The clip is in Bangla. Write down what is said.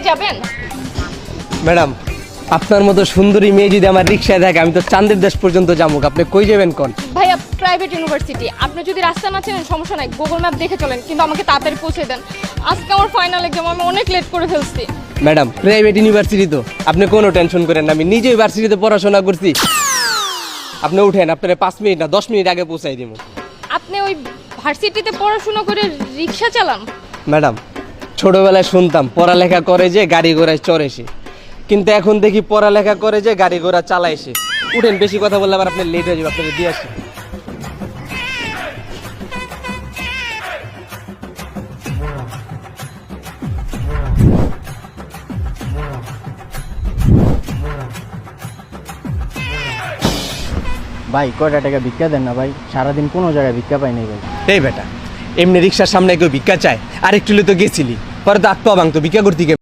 যাবেন? ম্যাডাম, আপনার মতো সুন্দরী মেয়ে যদি আমার রিক্সায় থাকে আমি তো চাঁদের দেশ পর্যন্ত যাবো। আপনি কই যাবেন কোন? ভাইয়া প্রাইভেট ইউনিভার্সিটি, আপনি যদি রাস্তা না চেনেন সমস্যা নাই, গুগল ম্যাপ দেখে চলেন, কিন্তু আমাকে তাড়াতাড়ি পৌঁছে দেন। আজকে আমার ফাইনাল এক্সাম, আমি অনেক লেট করে ফেলছি। ম্যাডাম, প্রাইভেট ইউনিভার্সিটি তো, আপনি কোনো টেনশন করেন না, আমি নিজেই ইউনিভার্সিটিতে পড়াশোনা করছি। আপনি উঠেন, আপনার 5 মিনিট না 10 মিনিট আগে পৌঁছাই দিব। আপনি ওই ভার্সিটিতে পড়াশোনা করে রিক্সা চালান? ম্যাডাম, ছোটবেলায় শুনতাম পড়ালেখা করে যে গাড়ি ঘোড়ায় চড়ে সে, কিন্তু এখন দেখি পড়ালেখা করে যে গাড়ি ঘোড়া চালায় সে। উঠেন, বেশি কথা বললে আবার আপনার লেট হয়ে যাবে, আপনাকে দিয়ে আসি। ভাই কয়টা টাকা ভিক্ষা দেন না ভাই, সারাদিন কোনো জায়গায় ভিক্ষা পাই নাই ভাই। এই বেটা, এমনি রিক্সার সামনে কেউ ভিক্ষা চায়? আর একটু তো গেছিলি, পরে তো আত্মা ভাঙতো ভিক্ষা করতে গিয়ে।